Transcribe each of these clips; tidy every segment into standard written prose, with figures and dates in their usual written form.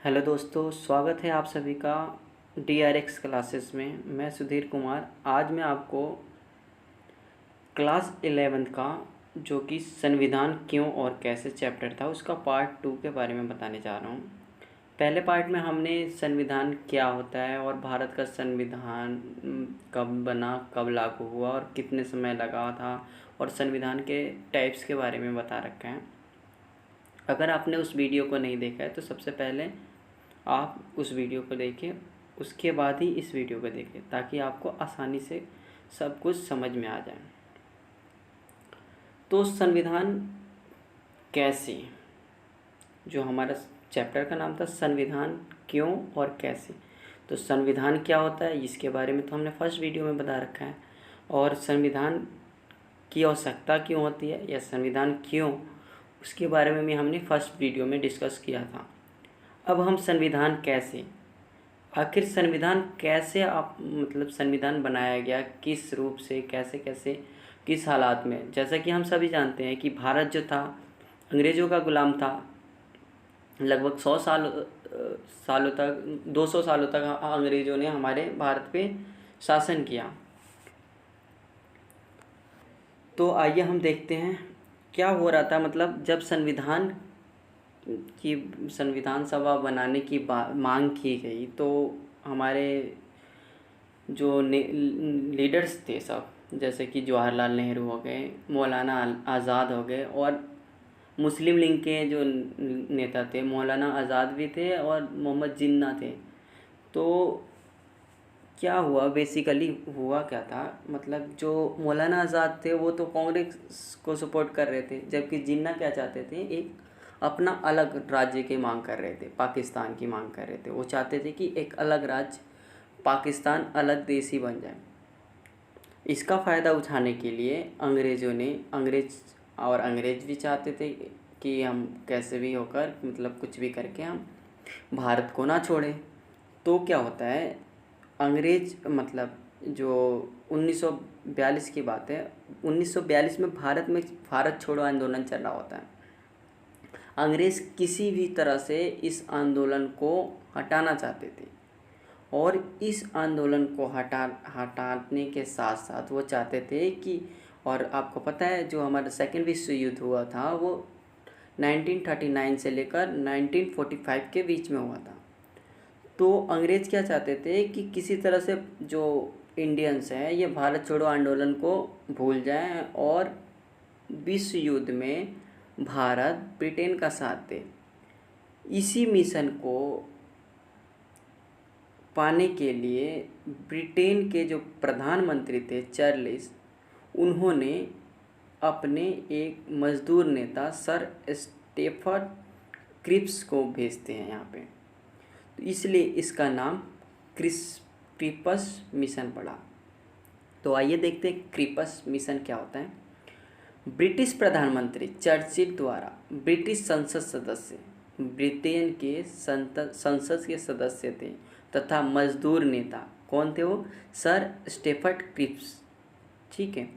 Hello दोस्तों, स्वागत है आप सभी का DRX क्लासेस में। मैं सुधीर कुमार। आज मैं आपको क्लास 11 का जो कि संविधान क्यों और कैसे चैप्टर था उसका पार्ट 2 के बारे में बताने जा रहा हूँ। पहले पार्ट में हमने संविधान क्या होता है और भारत का संविधान कब बना, कब लागू हुआ और कितने समय लगा था, और संविधान के टाइप्स के बारे में बता रखा है। अगर आपने उस वीडियो को नहीं देखा है तो सबसे पहले आप उस वीडियो को देखें, उसके बाद ही इस वीडियो को देखें ताकि आपको आसानी से सब कुछ समझ में आ जाए। तो संविधान कैसे, जो हमारा चैप्टर का नाम था संविधान क्यों और कैसे, तो संविधान क्या होता है इसके बारे में तो हमने फर्स्ट वीडियो में बता रखा है, और संविधान की आवश्यकता क्यों होती है या संविधान क्यों, उसके बारे में भी हमने फर्स्ट वीडियो में डिस्कस किया था। अब हम संविधान कैसे, आखिर संविधान कैसे आप मतलब संविधान बनाया गया, किस रूप से, कैसे कैसे, किस हालात में। जैसा कि हम सभी जानते हैं कि भारत जो था अंग्रेज़ों का गुलाम था। लगभग 100 सालों तक, 200 सालों तक अंग्रेज़ों ने हमारे भारत पे शासन किया। तो आइए हम देखते हैं क्या हो रहा था। मतलब जब संविधान सभा बनाने की मांग की गई तो हमारे जो लीडर्स थे सब, जैसे कि जवाहरलाल नेहरू हो गए, मौलाना आज़ाद हो गए, और मुस्लिम लीग के जो नेता थे मौलाना आज़ाद भी थे और मोहम्मद जिन्ना थे। तो क्या हुआ, बेसिकली हुआ क्या था, मतलब जो मौलाना आज़ाद थे वो तो कांग्रेस को सपोर्ट कर रहे थे, जबकि जिन्ना क्या चाहते थे, एक अपना अलग राज्य की मांग कर रहे थे, पाकिस्तान की मांग कर रहे थे। वो चाहते थे कि एक अलग राज्य पाकिस्तान, अलग देश ही बन जाए। इसका फ़ायदा उठाने के लिए अंग्रेज़ भी चाहते थे कि हम कैसे भी होकर, मतलब कुछ भी करके हम भारत को ना छोड़ें। तो क्या होता है, अंग्रेज मतलब जो 1942 की बात है, 1942 में भारत छोड़ो आंदोलन चल रहा होता है। अंग्रेज़ किसी भी तरह से इस आंदोलन को हटाना चाहते थे, और इस आंदोलन को हटाने के साथ साथ वो चाहते थे कि, और आपको पता है जो हमारा सेकेंड विश्व युद्ध हुआ था वो 1939 से लेकर 1945 के बीच में हुआ था। तो अंग्रेज़ क्या चाहते थे कि किसी तरह से जो इंडियंस हैं ये भारत छोड़ो आंदोलन को भूल जाएं और विश्व युद्ध में भारत ब्रिटेन का साथ दे। इसी मिशन को पाने के लिए ब्रिटेन के जो प्रधानमंत्री थे चार्ल्स, उन्होंने अपने एक मज़दूर नेता सर स्टेफर्ड क्रिप्स को भेजते हैं यहाँ पे। तो इसलिए इसका नाम क्रिप्स मिशन पड़ा। तो आइए देखते हैं क्रिप्स मिशन क्या होता है। ब्रिटिश प्रधानमंत्री चर्चिल द्वारा ब्रिटिश संसद सदस्य, ब्रिटेन के संसद के सदस्य थे तथा मजदूर नेता कौन थे, वो सर स्टेफर्ड क्रिप्स। ठीक है,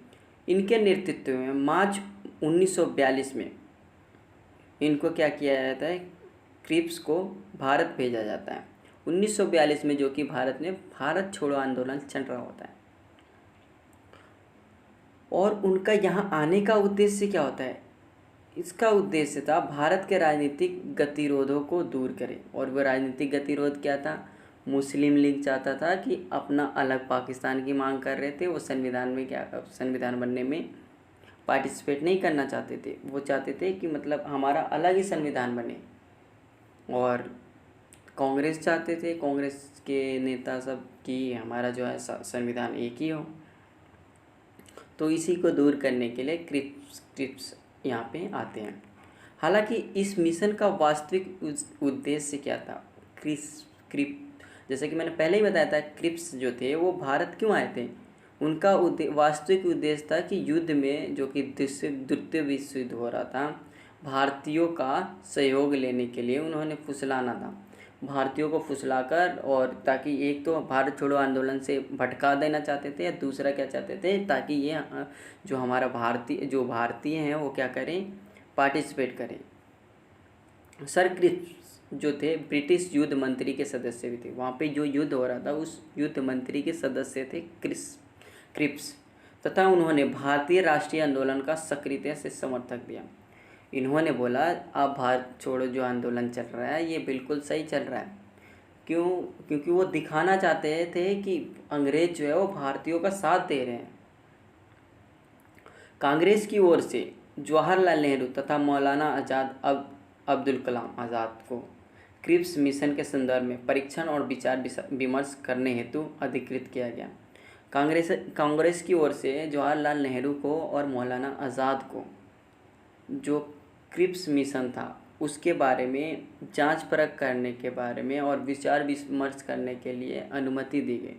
इनके नेतृत्व में मार्च 1942 में इनको क्या किया जाता है, क्रिप्स को भारत भेजा जाता है। 1942 में जो कि भारत में भारत छोड़ो आंदोलन चल रहा होता है, और उनका यहाँ आने का उद्देश्य क्या होता है, इसका उद्देश्य था भारत के राजनीतिक गतिरोधों को दूर करें। और वह राजनीतिक गतिरोध क्या था, मुस्लिम लीग चाहता था कि अपना अलग पाकिस्तान की मांग कर रहे थे। वो संविधान बनने में पार्टिसिपेट नहीं करना चाहते थे। वो चाहते थे कि मतलब हमारा अलग ही संविधान बने। और कांग्रेस चाहते थे, कांग्रेस के नेता सब, कि हमारा जो है संविधान एक ही हो। तो इसी को दूर करने के लिए क्रिप्स यहाँ पे आते हैं। हालांकि इस मिशन का वास्तविक उद्देश्य क्या था, जैसे कि मैंने पहले ही बताया था, क्रिप्स जो थे वो भारत क्यों आए थे, उनका वास्तविक उद्देश्य था कि युद्ध में, जो कि द्वितीय विश्व युद्ध हो रहा था, भारतीयों का सहयोग लेने के लिए उन्होंने फुसलाना था। भारतीयों को फुसलाकर, और ताकि एक तो भारत छोड़ो आंदोलन से भटका देना चाहते थे, या दूसरा क्या चाहते थे, ताकि ये जो हमारा भारतीय हैं वो क्या करें, पार्टिसिपेट करें। सर क्रिप्स जो थे ब्रिटिश युद्ध मंत्री के सदस्य भी थे। वहाँ पे जो युद्ध हो रहा था उस युद्ध मंत्री के सदस्य थे क्रिप्स, तथा उन्होंने भारतीय राष्ट्रीय आंदोलन का सक्रियता से समर्थन दिया। इन्होंने बोला अब भारत छोड़ो जो आंदोलन चल रहा है ये बिल्कुल सही चल रहा है। क्यों? क्योंकि वो दिखाना चाहते थे कि अंग्रेज जो है वो भारतीयों का साथ दे रहे हैं। कांग्रेस की ओर से जवाहरलाल नेहरू तथा मौलाना अब्दुल कलाम आज़ाद को क्रिप्स मिशन के संदर्भ में परीक्षण और विचार विमर्श करने हेतु अधिकृत किया गया। कांग्रेस की ओर से जवाहरलाल नेहरू को और मौलाना आज़ाद को जो क्रिप्स मिशन था उसके बारे में जांच परख करने के बारे में और विचार विमर्श करने के लिए अनुमति दी गई,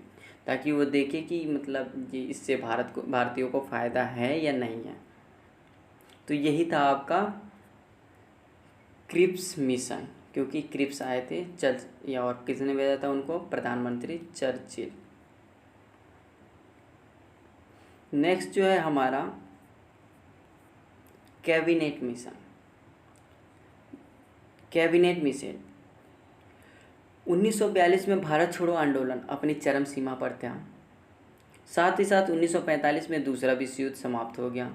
ताकि वो देखे कि मतलब ये इससे भारतीयों को फ़ायदा है या नहीं है। तो यही था आपका क्रिप्स मिशन, क्योंकि क्रिप्स आए थे या और किसने भेजा था उनको? प्रधानमंत्री चर्चिल। नेक्स्ट जो है हमारा कैबिनेट मिशन। कैबिनेट मिशन 1942 में भारत छोड़ो आंदोलन अपनी चरम सीमा पर था। साथ ही साथ 1945 में दूसरा विश्व युद्ध समाप्त हो गया।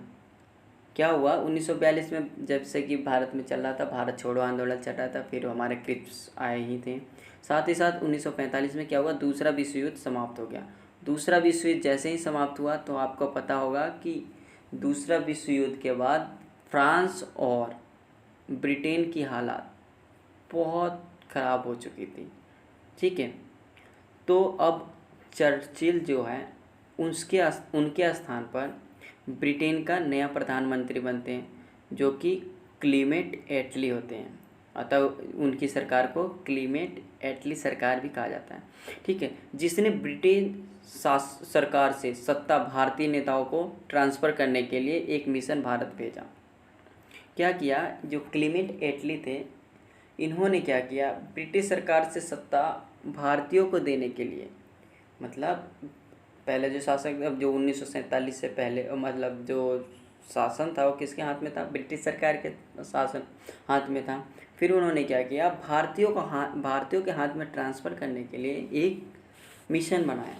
क्या हुआ 1942 में? जब से कि भारत में चल रहा था, भारत छोड़ो आंदोलन चल रहा था, फिर हमारे क्रिप्स आए ही थे। साथ ही साथ 1945 में क्या हुआ? दूसरा विश्व युद्ध समाप्त हो गया। दूसरा विश्व युद्ध जैसे ही समाप्त हुआ तो आपको पता होगा कि दूसरा विश्व युद्ध के बाद फ्रांस और ब्रिटेन की हालत बहुत ख़राब हो चुकी थी। ठीक है, तो अब चर्चिल जो है उनके स्थान पर ब्रिटेन का नया प्रधानमंत्री बनते हैं, जो कि क्लीमेट एटली होते हैं। अतः उनकी सरकार को क्लीमेट एटली सरकार भी कहा जाता है। ठीक है, जिसने ब्रिटेन सरकार से सत्ता भारतीय नेताओं को ट्रांसफ़र करने के लिए एक मिशन भारत भेजा। क्या किया? जो क्लीमेट एटली थे इन्होंने क्या किया? ब्रिटिश सरकार से सत्ता भारतीयों को देने के लिए, मतलब पहले जो शासक, अब जो 1947 से पहले मतलब जो शासन था वो किसके हाथ में था? ब्रिटिश सरकार के शासन हाथ में था। फिर उन्होंने क्या किया? भारतीयों के हाथ में ट्रांसफ़र करने के लिए एक मिशन बनाया,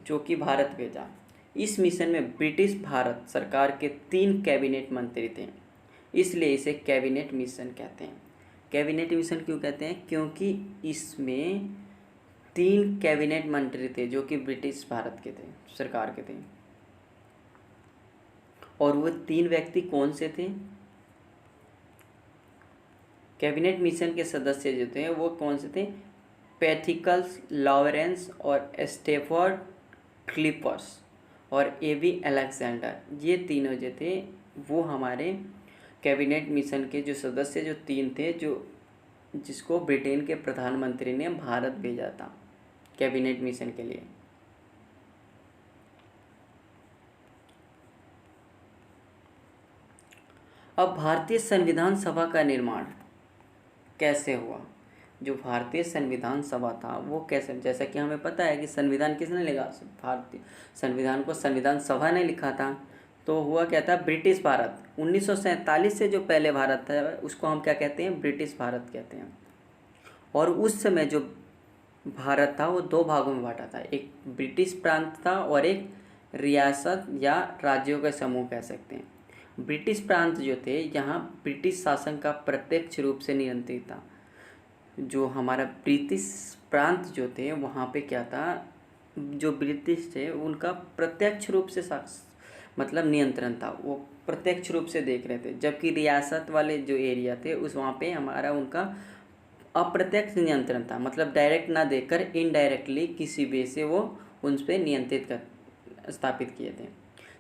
जो कि भारत भेजा। इस मिशन में ब्रिटिश भारत सरकार के 3 कैबिनेट मंत्री थे, इसलिए इसे कैबिनेट मिशन कहते हैं। कैबिनेट मिशन क्यों कहते हैं? क्योंकि इसमें 3 कैबिनेट मंत्री थे जो कि ब्रिटिश भारत के थे, सरकार के थे। और वो 3 व्यक्ति कौन से थे? कैबिनेट मिशन के सदस्य जो थे वो कौन से थे? पैथिकल्स, लॉरेंस और स्टेफर्ड क्लिपर्स और एबी अलेक्जेंडर, ये तीनों जो थे वो हमारे कैबिनेट मिशन के जो सदस्य जो 3 थे, जिसको ब्रिटेन के प्रधानमंत्री ने भारत भेजा था कैबिनेट मिशन के लिए। अब भारतीय संविधान सभा का निर्माण कैसे हुआ? जो भारतीय संविधान सभा था वो कैसे, जैसा कि हमें पता है कि संविधान किसने लिखा? भारतीय संविधान को संविधान सभा ने लिखा था। तो हुआ क्या था? ब्रिटिश भारत 1947 से जो पहले भारत था उसको हम क्या कहते हैं? ब्रिटिश भारत कहते हैं। और उस समय जो भारत था वो 2 भागों में बांटा था, एक ब्रिटिश प्रांत था और एक रियासत या राज्यों का समूह कह सकते हैं। ब्रिटिश प्रांत जो थे यहाँ ब्रिटिश शासन का प्रत्यक्ष रूप से नियंत्रित था। जो हमारा ब्रिटिश प्रांत जो थे वहाँ पे क्या था? जो ब्रिटिश थे उनका प्रत्यक्ष रूप से मतलब नियंत्रण था, वो प्रत्यक्ष रूप से देख रहे थे। जबकि रियासत वाले जो एरिया थे वहाँ पे हमारा उनका अप्रत्यक्ष नियंत्रण था, मतलब डायरेक्ट ना देकर इनडायरेक्टली किसी वे से वो उन पर नियंत्रित स्थापित किए थे।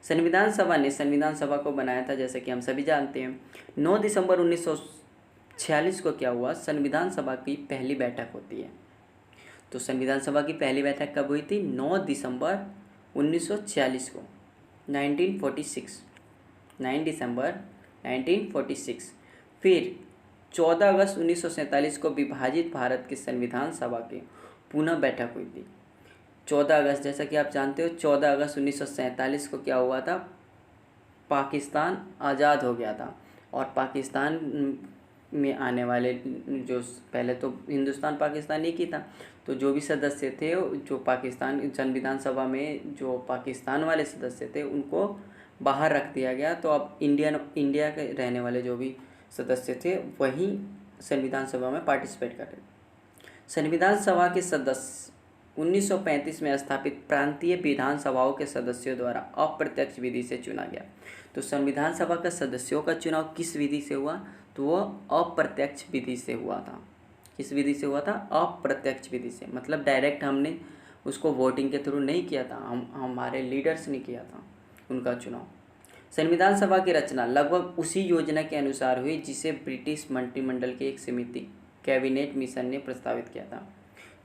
संविधान सभा ने संविधान सभा को बनाया था, जैसे कि हम सभी जानते हैं। 9 दिसंबर 1946 को क्या हुआ? संविधान सभा की पहली बैठक होती है। तो संविधान सभा की पहली बैठक कब हुई थी? 9 दिसंबर 1946 को, 1946, 9 दिसंबर 1946। फिर 14 अगस्त 1947 को विभाजित भारत की संविधान सभा की पुनः बैठक हुई थी। 14 अगस्त, जैसा कि आप जानते हो 14 अगस्त 1947 को क्या हुआ था? पाकिस्तान आज़ाद हो गया था और पाकिस्तान में आने वाले जो पहले तो हिंदुस्तान पाकिस्तान एक ही था, तो जो भी सदस्य थे जो पाकिस्तान संविधान सभा में जो पाकिस्तान वाले सदस्य थे उनको बाहर रख दिया गया। तो अब इंडिया के रहने वाले जो भी सदस्य थे वही संविधान सभा में पार्टिसिपेट कर रहे। संविधान सभा के सदस्य 1935 में स्थापित प्रांतीय विधानसभाओं के सदस्यों द्वारा अप्रत्यक्ष विधि से चुना गया। तो संविधान सभा का सदस्यों का चुनाव किस विधि से हुआ? तो वह अप्रत्यक्ष विधि से हुआ था। किस विधि से हुआ था? अप्रत्यक्ष विधि से, मतलब डायरेक्ट हमने उसको वोटिंग के थ्रू नहीं किया था, हमारे लीडर्स ने किया था उनका चुनाव। संविधान सभा की रचना लगभग उसी योजना के अनुसार हुई जिसे ब्रिटिश मंत्रिमंडल की एक समिति कैबिनेट मिशन ने प्रस्तावित किया था।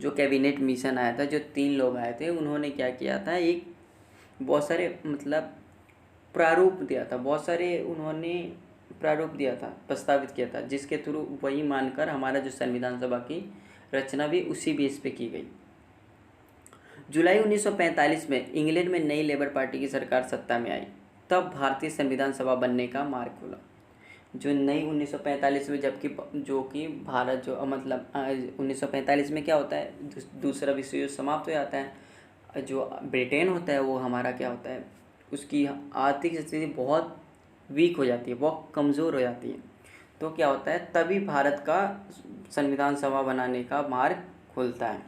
जो कैबिनेट मिशन आया था, जो 3 लोग आए थे, उन्होंने क्या किया था, एक बहुत सारे मतलब प्रारूप दिया था, बहुत सारे उन्होंने प्रारूप दिया था, प्रस्तावित किया था, जिसके थ्रू वही मानकर हमारा जो संविधान सभा की रचना भी उसी बेस पे की गई। जुलाई 1945 में इंग्लैंड में नई लेबर पार्टी की सरकार सत्ता में आई, तब भारतीय संविधान सभा बनने का मार्ग खुला। जो नई 1945 में, जबकि जो कि भारत जो मतलब 1945 में क्या होता है, दूसरा विश्व युद्ध समाप्त हो जाता है। जो ब्रिटेन होता है वो हमारा क्या होता है, उसकी आर्थिक स्थिति बहुत वीक हो जाती है, बहुत कमज़ोर हो जाती है। तो क्या होता है, तभी भारत का संविधान सभा बनाने का मार्ग खुलता है।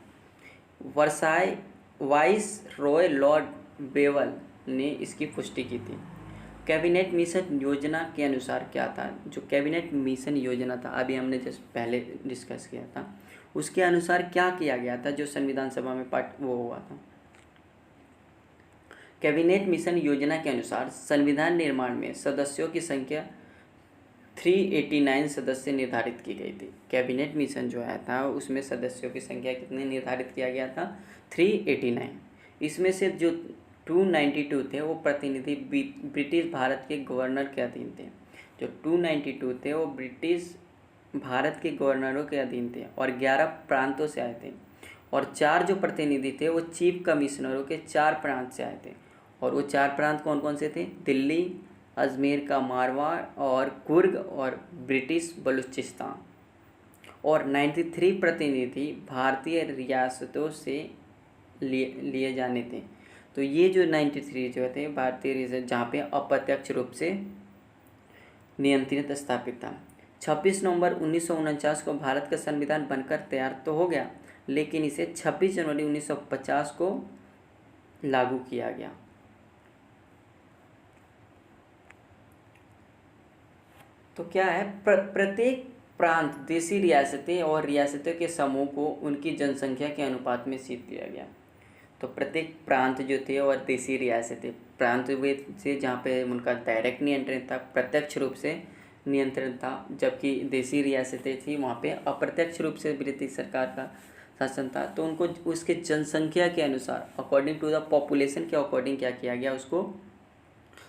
Versailles vice Roy Lord bevel ने इसकी पुष्टि की थी। कैबिनेट मिशन योजना के अनुसार क्या था? जो कैबिनेट मिशन योजना था, अभी हमने जस्ट पहले डिस्कस किया था, उसके अनुसार क्या किया गया था जो संविधान सभा में वो हुआ था। कैबिनेट मिशन योजना के अनुसार संविधान निर्माण में सदस्यों की संख्या 389 सदस्य निर्धारित की गई थी। कैबिनेट मिशन जो आया था उसमें सदस्यों की संख्या कितने निर्धारित किया गया था? 389। इसमें से जो 292 थे वो प्रतिनिधि ब्रिटिश भारत के गवर्नर के अधीन थे। जो 292 थे वो ब्रिटिश भारत के गवर्नरों के अधीन थे और 11 प्रांतों से आए थे। और 4 जो प्रतिनिधि थे वो चीफ कमिश्नरों के 4 प्रांत से आए थे। और वो 4 प्रांत कौन कौन से थे? दिल्ली, अजमेर का मारवाड़ और कुर्ग और ब्रिटिश बलूचिस्तान। और 93 प्रतिनिधि भारतीय रियासतों से लिए जाने थे। तो ये जो 93 जो थे भारतीय रियासत, जहाँ पे अप्रत्यक्ष रूप से नियंत्रित स्थापित था। 26 नवंबर 1949 को भारत का संविधान बनकर तैयार तो हो गया, लेकिन इसे 26 जनवरी 1950 को लागू किया गया। तो क्या है, प्रत्येक प्रांत, देशी रियासतें और रियासतों के समूह को उनकी जनसंख्या के अनुपात में सीट दिया गया। तो प्रत्येक प्रांत जो थे और देशी रियासतें, प्रांत वे से जहाँ पे उनका डायरेक्ट नियंत्रण था, प्रत्यक्ष रूप से नियंत्रण था, जबकि देशी रियासतें थी वहाँ पे अप्रत्यक्ष रूप से ब्रिटिश सरकार का शासन था। तो उनको उसके जनसंख्या के अनुसार, अकॉर्डिंग टू द पॉपुलेशन के अकॉर्डिंग क्या किया गया, उसको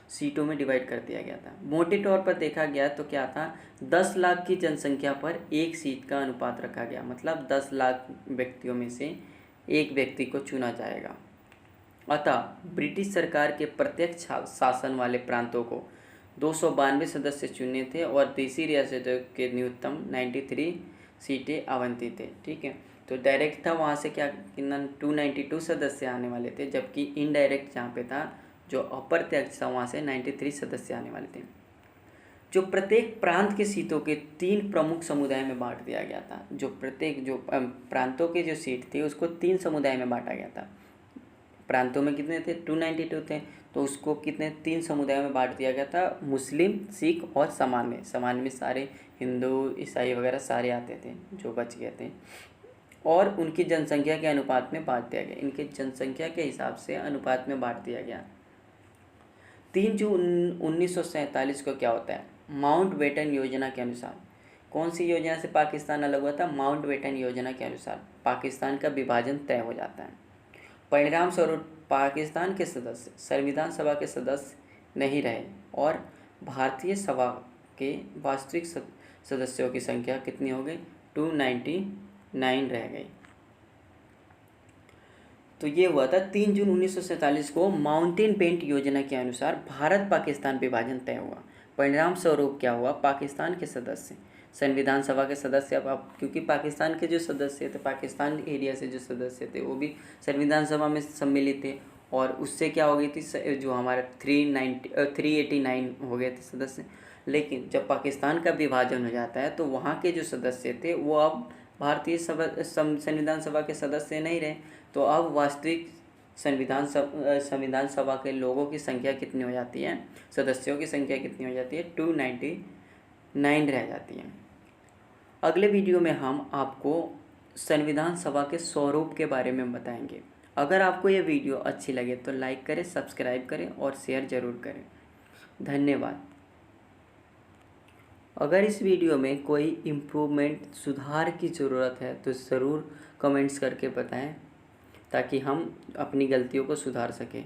सीटों में डिवाइड कर दिया गया था। मोटे तौर पर देखा गया तो क्या था, 10 लाख की जनसंख्या पर 1 सीट का अनुपात रखा गया, मतलब 10 लाख व्यक्तियों में से 1 व्यक्ति को चुना जाएगा। अतः ब्रिटिश सरकार के प्रत्यक्ष शासन वाले प्रांतों को 292 सदस्य चुने थे और देशी रियासतों के न्यूनतम 93 सीटें आवंटित थे। ठीक है, तो डायरेक्ट था वहाँ से क्या कितना 292 सदस्य आने वाले थे, जबकि इनडायरेक्ट जहाँ पे था जो अप्रत्यक्ष था वहाँ से 93 सदस्य आने वाले थे। जो प्रत्येक प्रांत के सीटों के 3 प्रमुख समुदाय में बांट दिया गया था। जो प्रत्येक जो प्रांतों के जो सीट थे उसको 3 समुदाय में बांटा गया था। प्रांतों में कितने थे? 292 थे, तो उसको कितने 3 समुदाय में बांट दिया गया था, मुस्लिम, सिख और सामान्य। सामान्य में सारे हिंदू, ईसाई वगैरह सारे आते थे जो बच गए थे, और उनकी जनसंख्या के अनुपात में बांट दिया गया। इनके जनसंख्या के हिसाब से अनुपात में बांट दिया गया। 3 जून 1947 को क्या होता है, माउंटबेटन योजना के अनुसार। कौन सी योजना से पाकिस्तान अलग हुआ था? माउंटबेटन योजना के अनुसार पाकिस्तान का विभाजन तय हो जाता है। परिणाम स्वरूप पाकिस्तान के सदस्य संविधान सभा के सदस्य नहीं रहे और भारतीय सभा के वास्तविक सदस्यों की संख्या कितनी हो गई? 299 रह गई। तो ये हुआ था 3 जून 1947 को माउंटेन बेल्ट योजना के अनुसार भारत पाकिस्तान विभाजन तय हुआ। परिणाम स्वरूप क्या हुआ, पाकिस्तान के सदस्य संविधान सभा के सदस्य अब क्योंकि पाकिस्तान के जो सदस्य थे, पाकिस्तान एरिया से जो सदस्य थे वो भी संविधान सभा में सम्मिलित थे, और उससे क्या हो गई थी, जो हमारे 389 हो गए थे सदस्य। लेकिन जब पाकिस्तान का विभाजन हो जाता है तो वहाँ के जो सदस्य थे वो अब भारतीय संविधान सभा के सदस्य नहीं रहे। तो अब वास्तविक संविधान सभा के लोगों की संख्या कितनी हो जाती है, सदस्यों की संख्या कितनी हो जाती है, 299 रह जाती है। अगले वीडियो में हम आपको संविधान सभा के स्वरूप के बारे में बताएंगे। अगर आपको ये वीडियो अच्छी लगे तो लाइक करें, सब्सक्राइब करें और शेयर ज़रूर करें। धन्यवाद। अगर इस वीडियो में कोई इम्प्रूवमेंट, सुधार की ज़रूरत है तो ज़रूर कमेंट्स करके बताएं ताकि हम अपनी गलतियों को सुधार सकें।